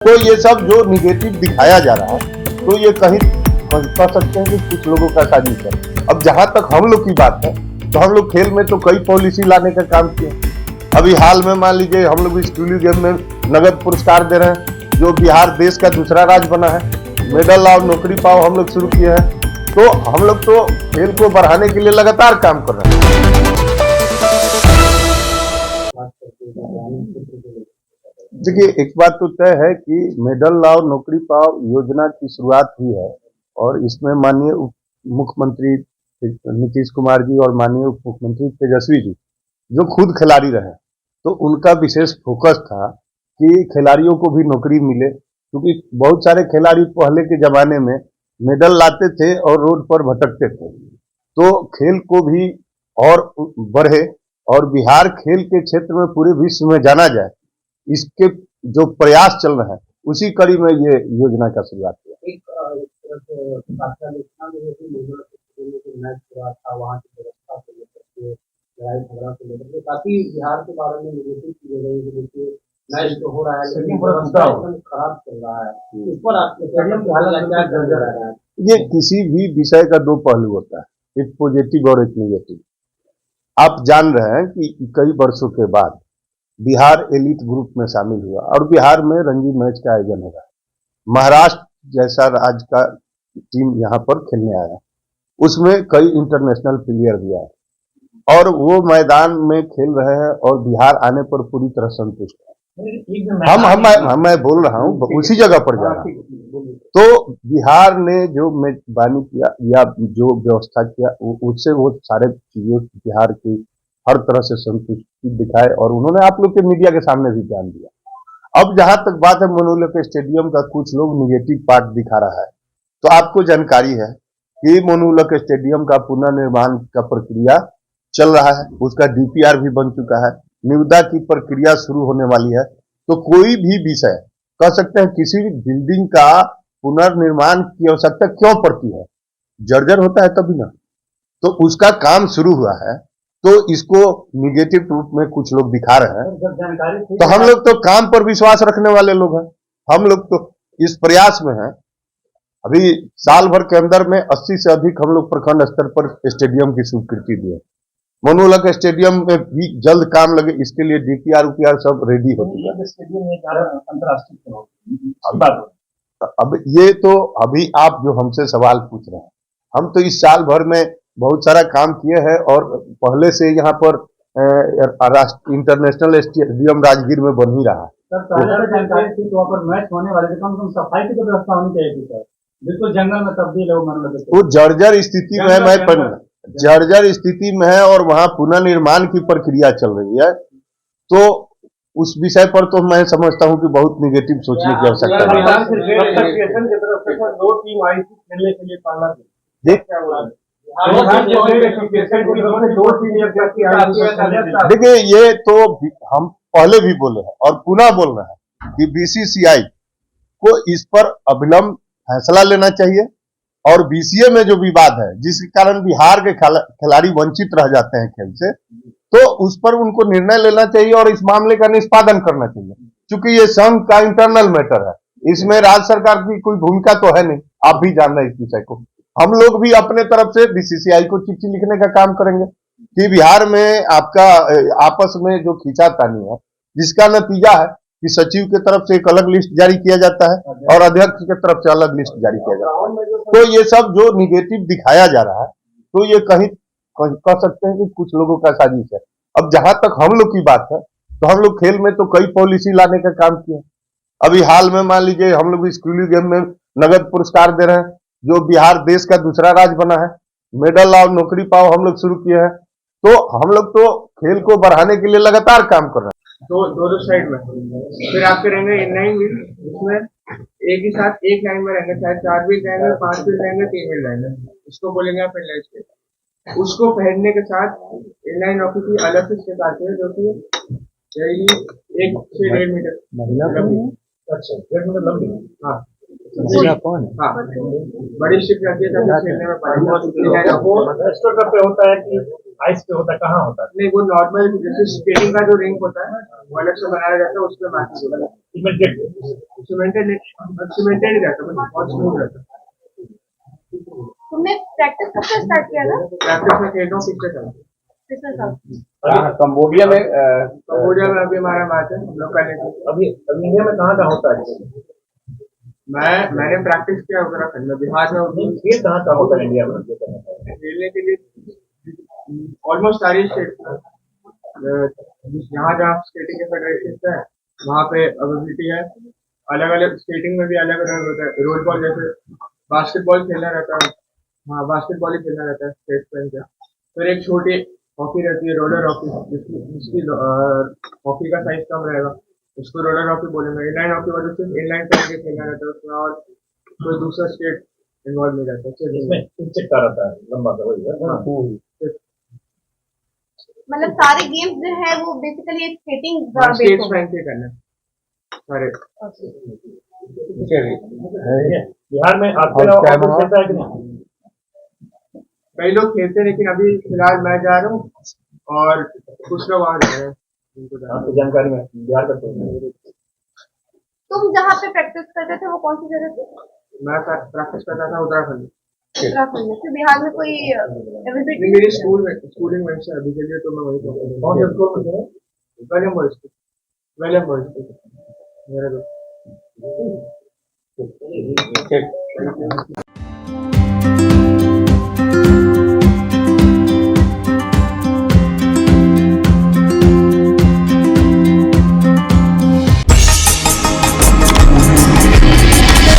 तो ये सब जो निगेटिव दिखाया जा रहा है, तो ये कहीं कह सकते हैं कि कुछ लोगों का साजिश है। अब जहां तक हम लोग की बात है, तो हम लोग खेल में तो कई पॉलिसी लाने का काम किए। अभी हाल में मान लीजिए हम लोग स्कूली गेम में नगद पुरस्कार दे रहे हैं, जो बिहार देश का दूसरा राज्य बना है। मेडल और नौकरी पाओ हम लोग शुरू किए हैं। तो हम लोग तो खेल को बढ़ाने के लिए लगातार काम कर रहे हैं। देखिए, एक बात तो तय है कि मेडल लाओ नौकरी पाओ योजना की शुरुआत हुई है और इसमें माननीय मुख्यमंत्री नीतीश कुमार जी और माननीय उप मुख्यमंत्री तेजस्वी जी जो खुद खिलाड़ी रहे, तो उनका विशेष फोकस था कि खिलाड़ियों को भी नौकरी मिले, क्योंकि बहुत सारे खिलाड़ी पहले के जमाने में मेडल लाते थे और रोड पर भटकते थे। तो खेल को भी और बढ़े और बिहार खेल के क्षेत्र में पूरे विश्व में जाना जाए, इसके जो प्रयास चल रहे हैं, उसी कड़ी में ये योजना का शुरुआत किया। काफी बिहार के बारे में निगेटिव चीजें रही है, देखिए मैच तो हो रहा है लेकिन खराब चल रहा है। इस पर आप स्टेडियम की हालत क्या नजर आ रहा है? ये किसी भी विषय का दो पहलू होता है, एक पॉजिटिव और एक निगेटिव। आप जान रहे हैं कि कई वर्षों के बाद बिहार एलिट ग्रुप में शामिल हुआ और बिहार में रणजी मैच का आयोजन होगा। महाराष्ट्र जैसा राज्य का टीम यहाँ पर खेलने आया, उसमें कई इंटरनेशनल प्लेयर भी आए और वो मैदान में खेल रहे हैं और बिहार आने पर पूरी तरह संतुष्ट है। मैं बोल रहा हूँ उसी जगह पर जा रहा हूँ। तो बिहार ने जो मेजबानी किया या जो व्यवस्था किया, उससे वो सारे चीजों बिहार की हर तरह से संतुष्टि दिखाए और उन्होंने आप लोग के मीडिया के सामने भी ध्यान दिया। अब जहां तक बात है मनोलक स्टेडियम का, कुछ लोग निगेटिव पार्ट दिखा रहा है, तो आपको जानकारी है कि मनोलक स्टेडियम का पुनर्निर्माण का प्रक्रिया चल रहा है, उसका डीपीआर भी बन चुका है, निविदा की प्रक्रिया शुरू होने वाली है। तो कोई भी विषय कह सकते हैं किसी भी बिल्डिंग का पुनर्निर्माण की आवश्यकता क्यों पड़ती है, जर्जर होता है तभी ना। तो उसका काम शुरू हुआ है, तो इसको निगेटिव रूप में कुछ लोग दिखा रहे हैं। तो हम लोग तो काम पर विश्वास रखने वाले लोग हैं, हम लोग तो इस प्रयास में हैं। अभी साल भर के अंदर में 80 से अधिक हम लोग प्रखंड स्तर पर स्टेडियम की स्वीकृति दिए। मनोलक स्टेडियम में भी जल्द काम लगे, इसके लिए डीपीआर उपीआर सब रेडी हो चुका है। अब ये तो अभी आप जो हमसे सवाल पूछ रहे हैं, हम तो इस साल भर में बहुत सारा काम किए हैं और पहले से यहाँ पर इंटरनेशनल स्टेडियम राजगीर में बन ही रहा है। वहाँ पर मैच होने वाले थे, कम से कम सफाई की तो व्यवस्था होनी चाहिए थी सर। बिल्कुल जंगल में तब्दील है वो जर्जर स्थिति में है, जर्जर स्थिति में है और वहाँ पुनर्निर्माण की प्रक्रिया चल रही है। तो उस विषय पर तो मैं समझता हूँ कि बहुत निगेटिव सोचने की आवश्यकता है। देखिए, ये तो हम पहले भी बोले हैं और पुनः बोल रहे हैं कि बीसीसीआई को इस पर अविलंब फैसला लेना चाहिए और बीसीए में जो विवाद है जिसके कारण बिहार के खिलाड़ी वंचित रह जाते हैं खेल से, तो उस पर उनको निर्णय लेना चाहिए और इस मामले का निष्पादन करना चाहिए, क्योंकि ये संघ का इंटरनल मैटर है, इसमें राज्य सरकार की कोई भूमिका तो है नहीं। आप भी जान रहे हैं इस विषय को। हम लोग भी अपने तरफ से बीसीसीआई को चिट्ठी लिखने का काम करेंगे कि बिहार में आपका आपस में जो खींचातानी है, जिसका नतीजा है कि सचिव के तरफ से एक अलग लिस्ट जारी किया जाता है और अध्यक्ष के तरफ से अलग लिस्ट जारी किया जाता है। तो ये सब जो निगेटिव दिखाया जा रहा है, तो ये कहीं कह सकते हैं कि कुछ लोगों का साजिश है। अब जहां तक हम लोग की बात है, तो हम लोग खेल में तो कई पॉलिसी लाने का काम किया। अभी हाल में मान लीजिए हम लोग स्कूली गेम में नगद पुरस्कार दे रहे हैं, जो बिहार देश का दूसरा राज्य बना है। मेडल और नौकरी पाओ हम लोग शुरू किए हैं। तो हम लोग तो खेल को बढ़ाने के लिए लगातार काम कर रहे हैं। दो साइड में फिर आपके रहेंगे इनलाइन भी, इसमें एक ही साथ एक लाइन में रहेंगे, चाहे 4 भी रहेंगे, 5 भी रहेंगे, 3 भी रहेंगे, इसको बोलेंगे आप इनलाइन स्केट। उसको पहनने के साथ इनलाइन हॉकी की अलग से स्टेप आती है, जो कि 1 से 1.5 मीटर लंबी। अच्छा, 1.5 मीटर लंबी। हाँ, हाँ, बड़ी शिप रहती है, तब खेलने में होता है कि आइस पे होता है, कहाँ होता है? नहीं, वो नॉर्मल जैसे स्केटिंग का जो रिंग होता है वो अलग से बनाया जाता है, उसमें सीमेंटेड सीमेंटेड ही रहता, मतलब बहुत स्मूथ रहता। तुमने प्रैक्टिस कब से स्टार्ट किया था? प्रैक्टिस में खेल रहा हूँ पिछले साल। पिछले साल। कंबोडिया में कंबोडिया में अभी हमारा मैच है, हम लोग का नहीं। अभी इंडिया में कहाँ होता है? मैंने प्रैक्टिस किया उत्तराखंड में, बिहार में। खेल कहाँ होता है इंडिया में? खेलने के लिए ऑलमोस्ट सारी स्टेट, जहाँ जहाँ स्केटिंग के फेडरेशन है वहाँ पे अवेलेबिलिटी है। अलग अलग स्केटिंग में भी अलग अलग होता है। रोल बॉल जैसे बास्केटबॉल खेलना रहता है, हाँ बास्केटबॉल ही खेलना रहता है स्टेट पेन का। फिर एक छोटी हॉकी रहती है, रोलर हॉकी, जिसकी हॉकी का साइज कम रहेगा, उसको रोलर हॉकी बोलेंगे। इनलाइन हॉकी वजह से इनलाइन पेन के खेलना रहता है उसमें, और कोई दूसरा स्टेट इन्वॉल्व नहीं रहता है। इसमें चिपका रहता है, लंबा सा वही है। मतलब सारे गेम्स जो है वो बेसिकली एक स्केटिंग स्टेट पेन के करना है सारे। बिहार में आपके अलावा और कोई खेलता है कि नहीं? कई लोग खेलते हैं, लेकिन अभी फिलहाल मैं जा रहा हूँ और कुछ लोग वहाँ जा रहे हैं। उनको जाना है। आपकी जानकारी में बिहार का तो तुम जहाँ पे प्रैक्टिस करते थे वो कौन सी जगह थी? मैं प्रैक्टिस करता था उत्तराखंड में। उत्तराखंड में। फिर बिहार में कोई नहीं, availability मेरी स्कूलिंग वहीं से अभी के लिए तो मैं वहीं पर कौन से स्कूल में थे? Welham boys school, Welham boys school मेरा दोस्त। ठीक।